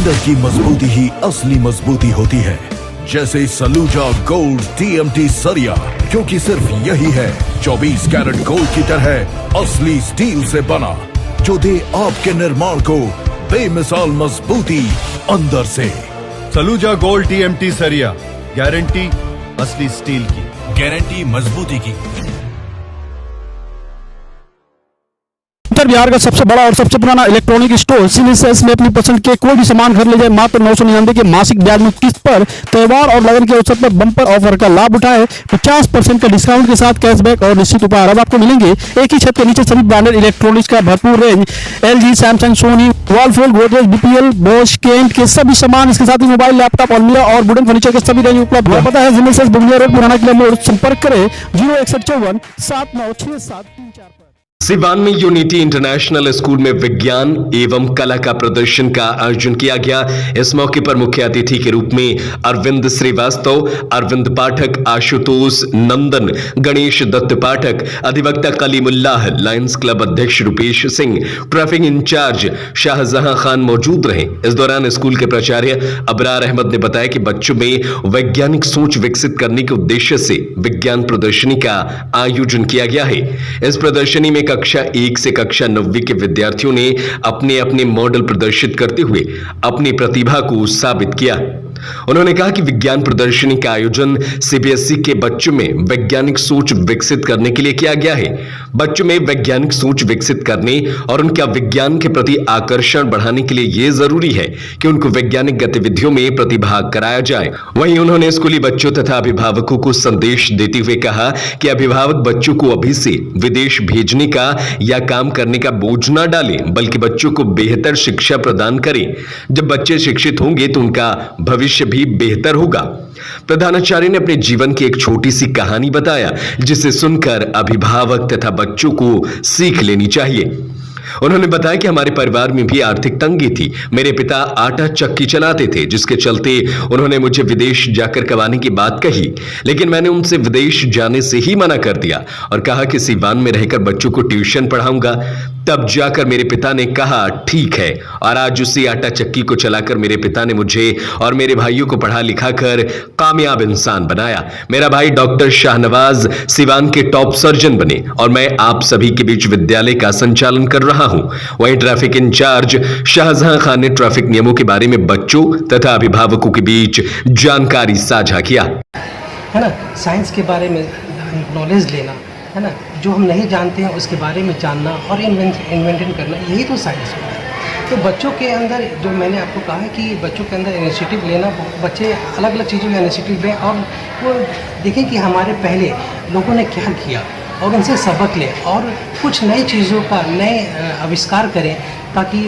अंदर की मजबूती ही असली मजबूती होती है। जैसे सलूजा गोल्ड TMT सरिया, क्योंकि सिर्फ यही है 24 कैरेट गोल्ड की तरह असली स्टील से बना, जो दे आपके निर्माण को बेमिसाल मजबूती अंदर से। सलूजा गोल्ड TMT सरिया, गारंटी असली स्टील की, गारंटी मजबूती की। उत्तर बिहार का सबसे बड़ा और सबसे पुराना इलेक्ट्रॉनिक स्टोर सिनेसेस में अपनी पसंद के कोई भी सामान घर ले जाए मात्र 999 के मासिक ब्याज मुक्त किस्त पर। त्योहार और लगन के अवसर पर बम्पर ऑफर का लाभ उठाए। 50% का डिस्काउंट के साथ कैशबैक और निश्चित उपहार अब आपको मिलेंगे एक ही छत के नीचे। सभी ब्रांडेड इलेक्ट्रॉनिक्स का भरपूर range, LG, Samsung, Sony, Whirlpool, Godrej, BPL, Bosch, Kent के सभी सामान, इसके साथ ही मोबाइल, लैपटॉप, अलमीरा और वुडन फर्नीचर के सभी रेंज उपलब्ध है। पता है सिनेसेस बुंदिया रोड, पुराना किला मोड़। संपर्क करें 06154 796734 पर। सिवान में यूनिटी इंटरनेशनल स्कूल में विज्ञान एवं कला का प्रदर्शन का आयोजन किया गया। इस मौके पर मुख्य अतिथि के रूप में अरविंद श्रीवास्तव, अरविंद पाठक, आशुतोष नंदन, गणेश दत्त पाठक, अधिवक्ता कलीमुल्लाह, लायंस क्लब अध्यक्ष रुपेश सिंह, ट्रैफिक इंचार्ज शाहजहां खान मौजूद रहे। इस दौरान स्कूल के प्राचार्य अबरार अहमद ने बताया कि बच्चों में वैज्ञानिक सोच विकसित करने के उद्देश्य से विज्ञान प्रदर्शनी का आयोजन किया गया है। इस प्रदर्शनी में कक्षा 1 से कक्षा 9वीं के विद्यार्थियों ने अपने अपने मॉडल प्रदर्शित करते हुए अपनी प्रतिभा को साबित किया। उन्होंने कहा कि विज्ञान प्रदर्शनी का आयोजन CBSE के बच्चों में वैज्ञानिक सोच विकसित करने के लिए किया गया है। बच्चों में वैज्ञानिक सोच विकसित करने और उनका विज्ञान के प्रति आकर्षण बढ़ाने के लिए यह जरूरी है कि उनको वैज्ञानिक गतिविधियों में प्रतिभाग कराया जाए। वहीं उन्होंने स्कूली बच्चों तथा अभिभावकों को संदेश देते हुए कहा कि अभिभावक बच्चों को अभी से विदेश भेजने का या काम करने का बोझ न डालें, बल्कि बच्चों को बेहतर शिक्षा प्रदान करें। जब बच्चे शिक्षित होंगे तो उनका भविष्य भी बेहतर होगा। प्रधानाचार्य ने अपने जीवन की एक छोटी सी कहानी बताया, जिसे सुनकर अभिभावक तथा बच्चों को सीख लेनी चाहिए। उन्होंने बताया कि हमारे परिवार में भी आर्थिक तंगी थी। मेरे पिता आटा चक्की चलाते थे, जिसके चलते उन्होंने मुझे विदेश जाकर कमाने की बात कही, लेकिन मैंने उनसे विदेश जाने से ही मना कर दिया और कहा कि सिवान में रहकर बच्चों को ट्यूशन पढ़ाऊंगा। तब जाकर मेरे पिता ने कहा ठीक है, और आज उसी आटा चक्की को चलाकर मेरे पिता ने मुझे और मेरे भाइयों को पढ़ा लिखा कर कामयाब इंसान बनाया। मेरा भाई डॉक्टर शाहनवाज सिवान के टॉप सर्जन बने और मैं आप सभी के बीच विद्यालय का संचालन कर रहा हूं। वहीं ट्रैफिक इंचार्ज शाहजहां खान ने ट्रैफिक नियमों के बारे में बच्चों तथा अभिभावकों के बीच जानकारी साझा किया। है ना, साइंस के बारे में नॉलेज लेना, है ना, जो हम नहीं जानते हैं उसके बारे में जानना और इन्वेंशन करना, यही तो साइंस होता है। तो बच्चों के अंदर, जो मैंने आपको कहा है कि बच्चों के अंदर इनिशिएटिव लेना, बच्चे अलग अलग चीज़ों का इनिशिएटिव लें और वो देखें कि हमारे पहले लोगों ने क्या किया और उनसे सबक लें और कुछ नई चीज़ों का नए आविष्कार करें, ताकि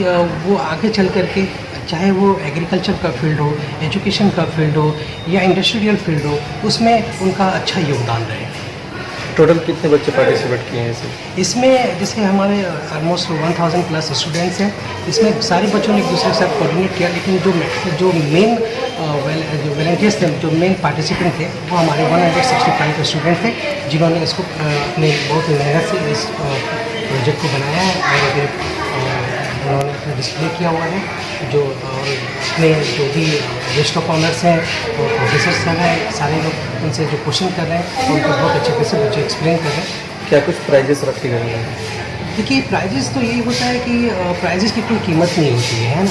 वो आगे चल करके, चाहे वो एग्रीकल्चर का फील्ड हो, एजुकेशन का फील्ड हो या इंडस्ट्रियल फील्ड हो, उसमें उनका अच्छा योगदान रहे। टोटल कितने बच्चे पार्टिसिपेट किए हैं इसमें? जैसे हमारे ऑलमोस्ट 1000 प्लस स्टूडेंट्स हैं। इसमें सारे बच्चों ने एक दूसरे के साथ कोऑर्डिनेट किया, लेकिन जो मेन वॉलंटियर्स थे, जो मेन पार्टिसिपेंट थे, वो हमारे 165 स्टूडेंट थे, जिन्होंने इसको अपने बहुत मेहनत से इस प्रोजेक्ट को बनाया है और उन्होंने अपना डिस्प्ले किया हुआ है। जो अपने जो भी गेस्ट ऑफ ऑनर्स हैं और प्रोफेसर सब हैं, सारे लोग उनसे जो क्वेश्चन कर रहे हैं उनको बहुत अच्छे से बच्चे एक्सप्लेन कर रहे हैं। क्या कुछ प्राइजेस रखे गए हैं? देखिए, प्राइजेस तो यही होता है कि प्राइजेस की कोई कीमत नहीं होती है ना,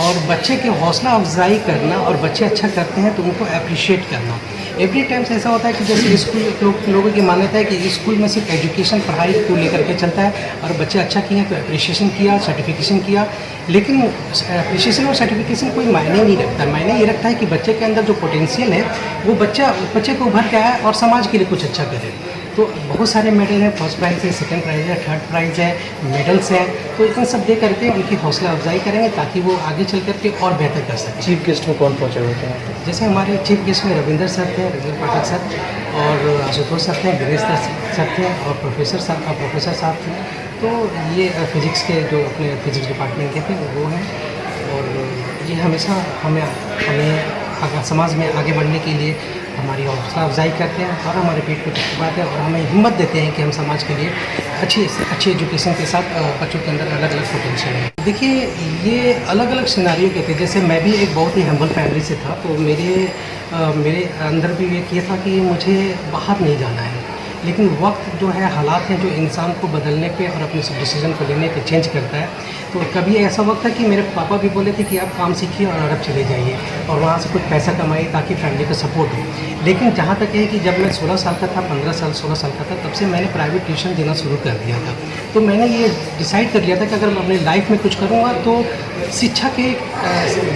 और बच्चे की हौसला अफजाई करना और बच्चे अच्छा करते हैं तो उनको अप्रिशिएट करना। एवरी टाइम्स ऐसा होता है कि जैसे स्कूल लोगों की मान्यता है कि स्कूल में सिर्फ एजुकेशन, पढ़ाई को लेकर के चलता है, और बच्चे अच्छा किए तो अप्रिशिएशन किया, सर्टिफिकेशन किया, लेकिन अप्रिशिएशन और सर्टिफिकेशन कोई मायने नहीं रखता। मायने ये रखता है कि बच्चे के अंदर जो पोटेंशियल है वो बच्चे को उभर के आए और समाज के लिए कुछ अच्छा करे। तो बहुत सारे मेडल हैं, फर्स्ट प्राइज़ है, सेकंड प्राइज़ है, थर्ड प्राइज़ है, मेडल्स हैं, तो इन सब दे करके उनकी हौसला अफजाई करेंगे ताकि वो आगे चल करके और बेहतर कर सकें। चीफ गेस्ट में कौन पहुँचे हुए थे? जैसे हमारे चीफ गेस्ट में रविंदर सर थे, रविंद्र पाठक सर, और आशुतोष सर थे, गणेश सर थे, और प्रोफेसर साहब थे। तो ये फिज़िक्स के जो अपने फिज़िक्स डिपार्टमेंट के थे वो हैं, और ये हमेशा हमें समाज में आगे बढ़ने के लिए हमारी हौसला अफजाई करते हैं और हमारे पेट को तकबाते हैं और हमें हिम्मत देते हैं कि हम समाज के लिए अच्छी एजुकेशन के साथ बच्चों के अंदर अलग अलग पोटेंशियल है। देखिए ये अलग अलग सिनारियों के थे, जैसे मैं भी एक बहुत ही हम्बल फैमिली से था, तो मेरे अंदर भी ये था कि मुझे बाहर नहीं जाना है, लेकिन वक्त जो है, हालात हैं जो इंसान को बदलने पे और अपने डिसीजन को लेने पे चेंज करता है। तो कभी ऐसा वक्त था कि मेरे पापा भी बोले थे कि आप काम सीखिए और अरब चले जाइए और वहाँ से कुछ पैसा कमाइए ताकि फैमिली का सपोर्ट हो। लेकिन जहाँ तक है कि जब मैं 16 साल का था, 15 साल 16 साल का था, तब से मैंने प्राइवेट ट्यूशन देना शुरू कर दिया था। तो मैंने ये डिसाइड कर लिया था कि अगर मैं अपनी लाइफ में कुछ करूँगा तो शिक्षा के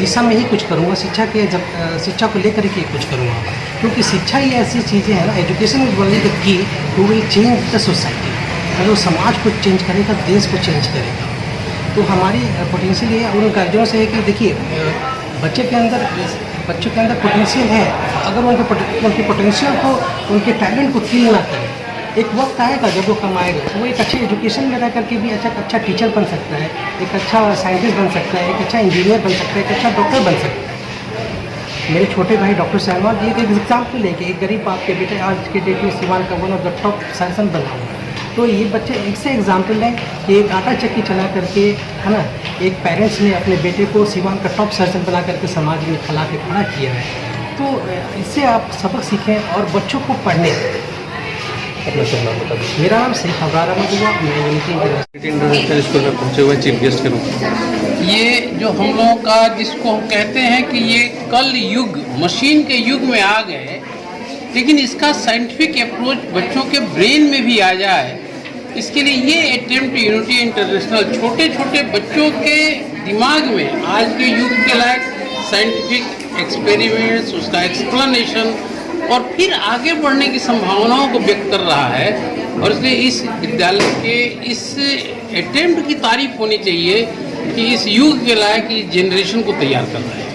दिशा में ही कुछ करूँगा, शिक्षा को लेकर ही कुछ करूँगा, क्योंकि शिक्षा ही ऐसी चीज़ें हैं ना, education is only the key to will change the society. अगर वो समाज को चेंज करेगा, देश को चेंज करेगा। तो हमारी पोटेंशियल ये उन गार्जियनों से है कि देखिए बच्चों के अंदर पोटेंशियल है, अगर उनके पोटेंशियल को, उनके टैलेंट को किल ना करें, एक वक्त आएगा जब वो कमाएगा, वो एक अच्छी एजुकेशन में रह करके भी अच्छा टीचर बन सकता है, एक अच्छा साइंटिस्ट बन सकता है, एक अच्छा इंजीनियर बन सकता है, एक अच्छा डॉक्टर बन सकता है। मेरे छोटे भाई डॉक्टर सहमान एक एग्जाम्पल है कि एक गरीब बाप के बेटे आज के डेट में सीवान का one of the top surgeon बना हुआ है। तो ये बच्चे एक से एग्जाम्पल हैं कि एक आटा चक्की चला करके, है ना, एक पेरेंट्स ने अपने बेटे को सीवान का टॉप सर्जन बना करके समाज में खड़ा किया है। तो इससे आप सबक सीखें और बच्चों को पढ़ने। अपना शुभ नाम बता दीजिए। मेरा नाम शेख अबरार अहमद हुआ, मैं यूनिटी इंटरनेशनल स्कूल में पहुंचे हुए चीफ गेस्ट के रूप में। ये जो हम लोगों का, जिसको हम कहते हैं कि ये कल युग, मशीन के युग में आ गए, लेकिन इसका साइंटिफिक अप्रोच बच्चों के ब्रेन में भी आ जाए, इसके लिए ये अटेम्प्ट यूनिटी इंटरनेशनल छोटे छोटे बच्चों के दिमाग में आज के युग के लायक साइंटिफिक एक्सपेरिमेंट्स, उसका एक्सप्लेनेशन और फिर आगे बढ़ने की संभावनाओं को व्यक्त कर रहा है। और इसलिए इस विद्यालय के इस अटेम्प्ट की तारीफ होनी चाहिए कि इस युग के लायक इस जनरेशन को तैयार कर रहा है।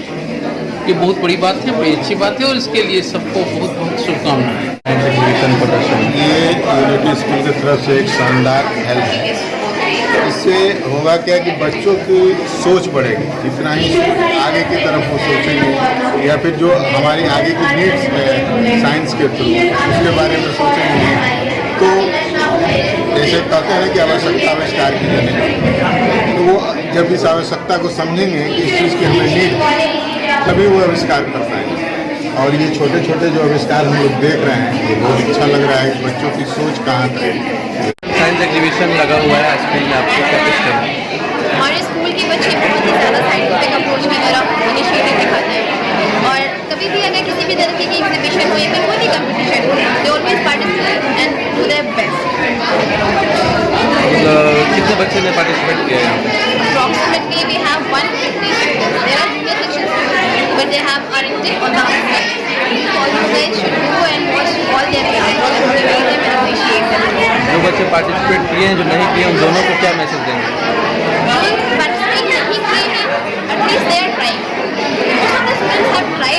ये बहुत बड़ी बात है, बड़ी अच्छी बात है और इसके लिए सबको बहुत बहुत शुभकामनाएं। ये यूनिटी स्कूल की तरफ से एक शानदार हेल्प है। इससे होगा क्या कि बच्चों की सोच बढ़ेगी, जितना ही आगे की तरफ वो सोचेंगे या फिर जो हमारी आगे की नीड्स है साइंस के थ्रू उसके बारे में सोचेंगे, तो जैसे कहते हैं कि आवश्यकता आविष्कार की जाने, तो वो जब इस आवश्यकता को समझेंगे कि इस चीज़ की हमें नीड है, तभी वो आविष्कार कर पाएंगे। और ये छोटे छोटे जो आविष्कार हम लोग देख रहे हैं, ये बहुत अच्छा लग रहा है। बच्चों की सोच कहाँ तक है। साइंस एग्जीबिशन लगा हुआ है आज के लिए, आपको क्या कुछ करना? हमारे स्कूल के बच्चे बहुत ही ज़्यादा साइंटिफिक अप्रोच की तरफ इनिशिएटिव दिखाते हैं और कभी भी अगर किसी भी तरीके की एग्जीबिशन हो या फिर कोई भी कंपटीशन हो, they always participate and do their best. कितने बच्चे ने पार्टिसिपेट किया है? Approximately we have 150 students. There are junior sections, but they have R&D on the outside. All you guys should go and watch all their classes, motivate them and appreciate them. जो बच्चे participate किए हैं, जो नहीं किए, उन दोनों को क्या मैसेज देंगे? जो पार्टिसिपेट नहीं किए हैं, at least they are trying. Most of the students have tried